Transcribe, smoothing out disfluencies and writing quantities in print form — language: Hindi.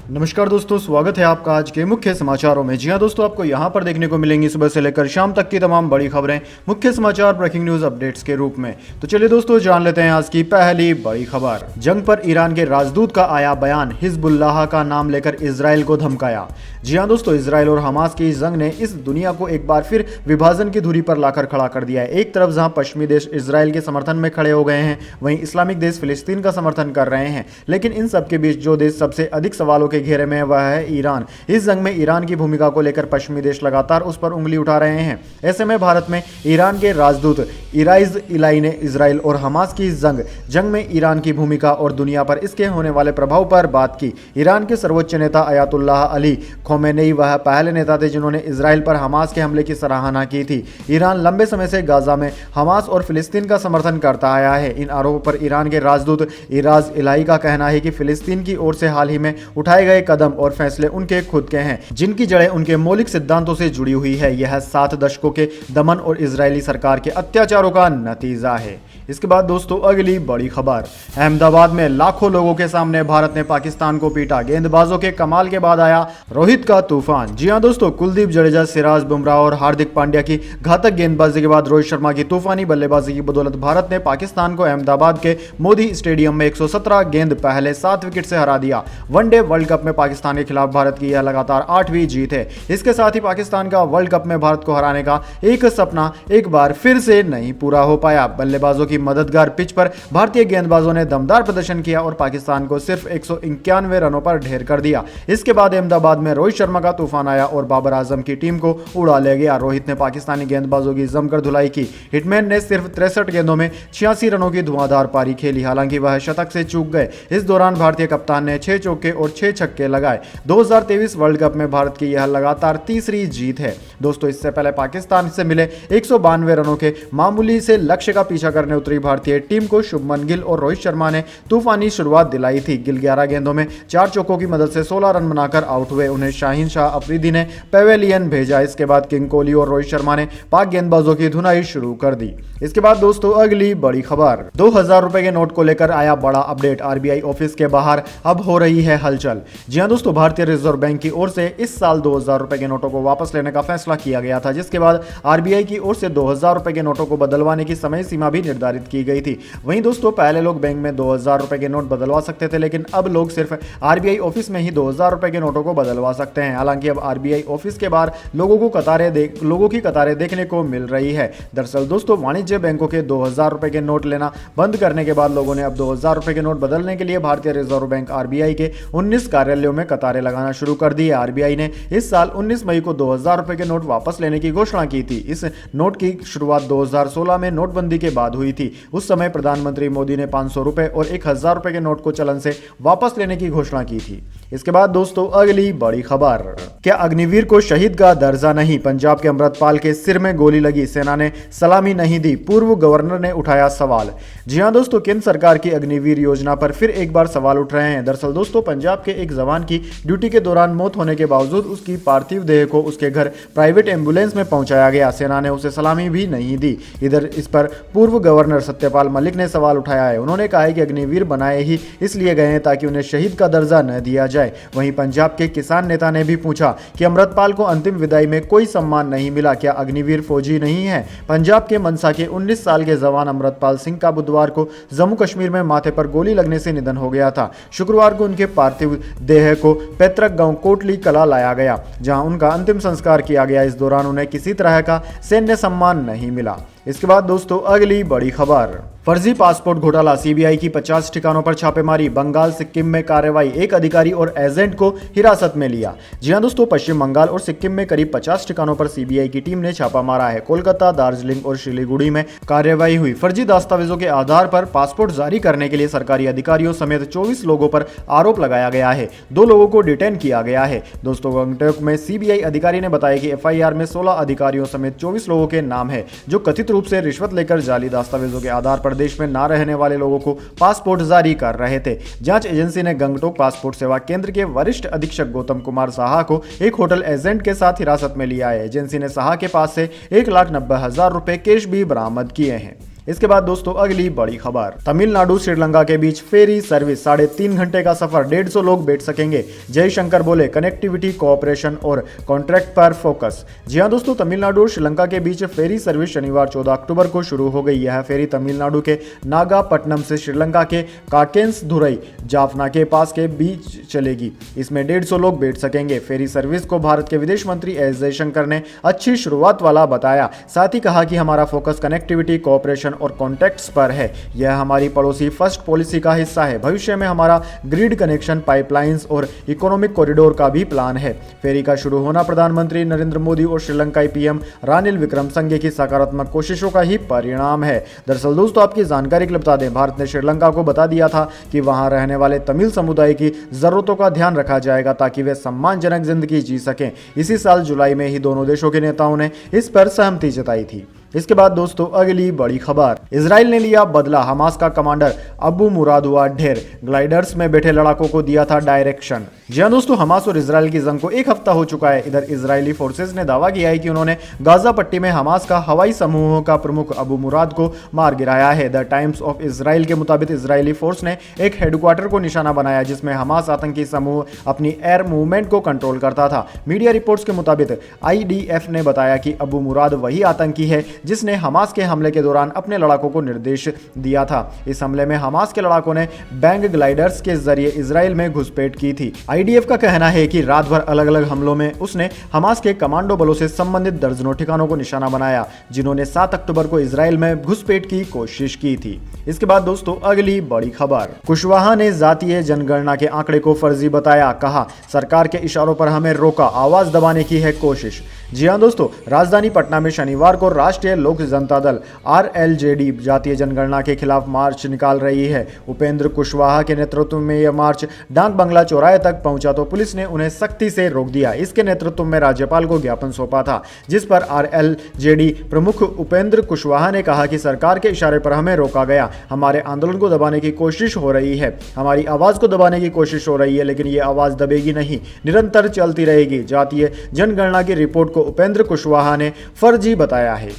नमस्कार दोस्तों, स्वागत है आपका आज के मुख्य समाचारों में। जी हां दोस्तों, आपको यहां पर देखने को मिलेंगी सुबह से लेकर शाम तक की तमाम बड़ी खबरें मुख्य समाचार ब्रेकिंग न्यूज अपडेट्स के रूप में। तो चलिए दोस्तों, जान लेते हैं आज की पहली बड़ी खबर। जंग पर ईरान के राजदूत का आया बयान, हिजबुल्लाह का नाम लेकर इजराइल को धमकाया। जी हां दोस्तों, इजराइल और हमास की जंग ने इस दुनिया को एक बार फिर विभाजन की धुरी पर लाकर खड़ा कर दिया है। एक तरफ जहां पश्चिमी देश इजराइल के समर्थन में खड़े हो गए हैं, वहीं इस्लामिक देश फिलिस्तीन का समर्थन कर रहे हैं। लेकिन इन सबके बीच जो देश सबसे अधिक सवालों के घेरे में है वह है ईरान। इस जंग में ईरान की भूमिका को लेकर पश्चिमी देश लगातार उस पर उंगली उठा रहे हैं। ऐसे में भारत में ईरान के राजदूत इराइज इलाई ने इजराइल और हमास की जंग में ईरान की भूमिका और दुनिया पर इसके होने वाले प्रभाव पर बात की। ईरान के सर्वोच्च नेता अयातुल्लाह अली खोमेनेई वह पहले नेता थे जिन्होंने इजराइल पर हमास के हमले की सराहना की थी। ईरान लंबे समय से गाजा में हमास और फिलिस्तीन का समर्थन करता आया है। इन आरोपों पर ईरान के राजदूत इराज इलाई का कहना है कि फिलिस्तीन की ओर से हाल ही में उठाए गए कदम और फैसले उनके खुद के हैं, जिनकी जड़ें उनके मौलिक सिद्धांतों से जुड़ी हुई है। यह 7 दशकों के दमन और इजरायली सरकार के अत्याचारों का नतीजा है। इसके बाद दोस्तों, अगली बड़ी खबर। अहमदाबाद में लाखों लोगों के सामने भारत ने पाकिस्तान को पीटा। गेंदबाजों के कमाल के बाद आया रोहित का तूफान। जी हां दोस्तों, कुलदीप जडेजा, सिराज, बुमराह और हार्दिक पांड्या की घातक गेंदबाजी के बाद रोहित शर्मा की तूफानी बल्लेबाजी की बदौलत भारत ने पाकिस्तान को अहमदाबाद के मोदी स्टेडियम में 117 गेंद पहले 7 विकेट से हरा दिया। वनडे वर्ल्ड कप में पाकिस्तान के खिलाफ भारत की यह लगातार 8वीं जीत है। इसके साथ ही पाकिस्तान का वर्ल्ड कप में भारत को हराने का एक सपना एक बार फिर से नहीं पूरा हो पाया। बल्लेबाजों की मददगार पिच पर भारतीय गेंदबाजों ने दमदार प्रदर्शन किया और पाकिस्तान को सिर्फ 191 रनों पर ढेर कर दिया। इसके बाद अहमदाबाद में रोहित शर्मा का तूफान आया और बाबर आजम की टीम को उड़ा ले गया। रोहित ने पाकिस्तानी गेंदबाजों की जमकर धुलाई की। हिटमैन ने सिर्फ 63 गेंदों में 86 रनों की धुआंधार पारी खेली, हालांकि वह शतक से चूक गए। इस दौरान भारतीय कप्तान ने 6 चौके और 6 छक्के लगाए। 2023 वर्ल्ड कप में भारत की यह लगातार तीसरी जीत है। दोस्तों, इससे पहले पाकिस्तान से मिले 192 रनों के मामूली से लक्ष्य का पीछा करने उतरी भारतीय टीम को शुभमन गिल और रोहित शर्मा ने तूफानी शुरुआत दिलाई थी। गिल 11 गेंदों में 4 चौकों की मदद से 16 रन बनाकर आउट हुए। उन्हें शाहीन शाह अफरीदी ने पेवेलियन भेजा। इसके बाद किंग कोहली और रोहित शर्मा ने पाक गेंदबाजों की धुनाई शुरू कर दी। इसके बाद दोस्तों, अगली बड़ी खबर। 2000 रुपए के नोट को लेकर आया बड़ा अपडेट। आरबीआई ऑफिस के बाहर अब हो रही है हलचल। जी हां दोस्तों, भारतीय रिजर्व बैंक की ओर से इस साल 2000 रुपए के नोटों को वापस लेने का फैसला किया गया था, जिसके बाद आरबीआई की ओर से 2000 रुपए के नोटों को बदलवाने की समय सीमा भी निर्धारित की गई थी। वहीं दोस्तों, पहले लोग बैंक में 2000 रुपए के नोट बदलवा सकते थे, लेकिन अब लोग सिर्फ आरबीआई ऑफिस में ही 2000 रुपए के नोटों को बदलवा सकते हैं। हालांकि अब आरबीआई ऑफिस के बाहर लोगों की कतारें देखने को मिल रही है। दरअसल दोस्तों, वाणिज्य बैंकों के 2000 रुपए के नोट लेना बंद करने के बाद लोगों ने अब 2000 रुपए के नोट बदलने के लिए भारतीय रिजर्व बैंक आरबीआई के 19 कार्यालयों में कतारें लगाना शुरू कर दी है। आरबीआई ने इस साल 19 मई को 2000 रुपए के नोट वापस लेने की घोषणा की थी। इस नोट की शुरुआत 2016 में नोटबंदी के बाद हुई थी। उस समय प्रधानमंत्री मोदी ने 500 रुपए और 1000 रुपए के नोट को चलन से वापस लेने की घोषणा की थी। इसके बाद दोस्तों, अगली बड़ी खबर। क्या अग्निवीर को शहीद का दर्जा नहीं? पंजाब के अमृतपाल के सिर में गोली लगी, सेना ने सलामी नहीं दी, पूर्व गवर्नर ने उठाया सवाल। जी हां दोस्तों, केंद्र सरकार की अग्निवीर योजना पर फिर एक बार सवाल उठ रहे हैं। दरअसल दोस्तों, पंजाब के एक जवान की ड्यूटी के दौरान मौत होने के बावजूद उसकी पार्थिव देह को उसके घर प्राइवेट एम्बुलेंस में पहुंचाया गया। सेना ने उसे सलामी भी नहीं दी। इधर इस पर पूर्व गवर्नर सत्यपाल मलिक ने सवाल उठाया है। उन्होंने कहा है कि अग्निवीर बनाए ही इसलिए गए हैं ताकि उन्हें शहीद का दर्जा न दिया जाए। वहीं पंजाब के किसान नेता ने भी पूछा कि अमृतपाल को अंतिम विदाई में कोई सम्मान नहीं मिला, क्या अग्निवीर फौजी नहीं है? पंजाब के मनसा के 19 साल के जवान अमृतपाल सिंह का बुधवार को जम्मू कश्मीर में माथे पर गोली लगने से निधन हो गया था। शुक्रवार को उनके पार्थिव देह को पैतृक गांव कोटली कला लाया गया, जहां उनका अंतिम संस्कार किया गया। इस दौरान उन्हें किसी तरह का सैन्य सम्मान नहीं मिला। इसके बाद दोस्तों, अगली बड़ी खबर। फर्जी पासपोर्ट घोटाला, सीबीआई की 50 ठिकानों पर छापेमारी, बंगाल सिक्किम में कार्रवाई, एक अधिकारी और एजेंट को हिरासत में लिया। जी हां दोस्तों, पश्चिम बंगाल और सिक्किम में करीब 50 ठिकानों पर सीबीआई की टीम ने छापा मारा है। कोलकाता, दार्जिलिंग और शिलीगुड़ी में कार्रवाई हुई। फर्जी दस्तावेजों के आधार पर पासपोर्ट जारी करने के लिए सरकारी अधिकारियों समेत 24 लोगों पर आरोप लगाया गया है। 2 लोगों को डिटेन किया गया है। दोस्तों, गंगटोक में सीबीआई अधिकारी ने बताया कि एफआईआर में 16 अधिकारियों समेत 24 लोगों के नाम है, जो कथित रूप से रिश्वत लेकर जाली दस्तावेजों के आधार पर देश में ना रहने वाले लोगों को पासपोर्ट जारी कर रहे थे। जांच एजेंसी ने गंगटोक पासपोर्ट सेवा केंद्र के वरिष्ठ अधीक्षक गौतम कुमार साहा को एक होटल एजेंट के साथ हिरासत में लिया है। एजेंसी ने साहा के पास से 1,90,000 रुपए कैश भी बरामद किए हैं। इसके बाद दोस्तों अगली बड़ी खबर, तमिलनाडु श्रीलंका के बीच फेरी सर्विस, 3.5 घंटे का सफर, 150 लोग बैठ सकेंगे। जयशंकर बोले कनेक्टिविटी, कोऑपरेशन और कॉन्ट्रैक्ट पर फोकस। जी हां दोस्तों, तमिलनाडु और श्रीलंका के बीच फेरी सर्विस शनिवार 14 अक्टूबर को शुरू हो गई। यह फेरी तमिलनाडु के नागापट्टनम से श्रीलंका के काकेन्सदुरई जाफना के पास के बीच चलेगी। इसमें 150 लोग बैठ सकेंगे। फेरी सर्विस को भारत के विदेश मंत्री एस जयशंकर ने अच्छी शुरुआत वाला बताया। साथ ही कहा कि हमारा फोकस कनेक्टिविटी, कोऑपरेशन और कॉन्टैक्ट्स पर है। यह हमारी पड़ोसी फर्स्ट पॉलिसी का हिस्सा है। भविष्य में हमारा ग्रिड कनेक्शन, पाइपलाइंस और इकोनॉमिक कॉरिडोर का भी प्लान है। फेरी का शुरू होना प्रधानमंत्री नरेंद्र मोदी और श्रीलंकाई पीएम रानिल विक्रमसिंघे की सकारात्मक कोशिशों का ही परिणाम है। दरअसल दोस्तों, आपकी जानकारी के लिए बता दें, भारत ने श्रीलंका को बता दिया था कि वहां रहने वाले तमिल समुदाय की जरूरतों का ध्यान रखा जाएगा ताकि वे सम्मानजनक जिंदगी जी सकें। इसी साल जुलाई में ही दोनों देशों के नेताओं ने इस पर सहमति जताई थी। इसके बाद दोस्तों अगली बड़ी खबर, इजराइल ने लिया बदला, हमास का कमांडर अबू मुराद हुआ ढेर, ग्लाइडर्स में बैठे लड़ाकों को दिया था डायरेक्शन। जी हां दोस्तों, हमास और इजराइल की जंग को एक हफ्ता हो चुका है। इधर इजरायली फोर्सेज ने दावा किया है कि उन्होंने गाजा पट्टी में हमास का हवाई समूहों का प्रमुख अबू मुराद को मार गिराया है। द टाइम्स ऑफ इजराइल के मुताबिक इजरायली फोर्स ने एक हेडक्वार्टर को निशाना बनाया जिसमें हमास आतंकी समूह अपनी एयर मूवमेंट को कंट्रोल करता था। मीडिया रिपोर्ट्स के मुताबिक IDF ने बताया कि अबू मुराद वही आतंकी है जिसने हमास के हमले के दौरान अपने लड़ाकों को निर्देश दिया था। इस हमले में हमास के लड़ाकों ने बैंग ग्लाइडर्स के जरिए इजराइल में घुसपैठ की थी। IDF का कहना है कि रात भर अलग अलग हमलों में उसने हमास के कमांडो बलों से संबंधित दर्जनों ठिकानों को निशाना बनाया जिन्होंने 7 अक्टूबर को इजराइल में घुसपैठ की कोशिश की थी। इसके बाद दोस्तों अगली बड़ी खबर, कुशवाहा ने जातीय जनगणना के आंकड़े को फर्जी बताया, कहा सरकार के इशारों पर हमें रोका, आवाज दबाने की है कोशिश। जी हां दोस्तों, राजधानी पटना में शनिवार को राष्ट्रीय लोक जनता दल RLJD जातीय जनगणना के खिलाफ मार्च निकाल रही है। उपेंद्र कुशवाहा के नेतृत्व में यह मार्च डाक बंगला चौराहे तक पहुंचा तो पुलिस ने उन्हें सख्ती से रोक दिया। इसके नेतृत्व में राज्यपाल को ज्ञापन सौंपा था जिस पर RLJD प्रमुख उपेंद्र कुशवाहा ने कहा कि सरकार के इशारे पर हमें रोका गया, हमारे आंदोलन को दबाने की कोशिश हो रही है, हमारी आवाज को दबाने की कोशिश हो रही है, लेकिन ये आवाज दबेगी नहीं, निरंतर चलती रहेगी। जातीय जनगणना की रिपोर्ट को उपेंद्र कुशवाहा ने फर्जी बताया है।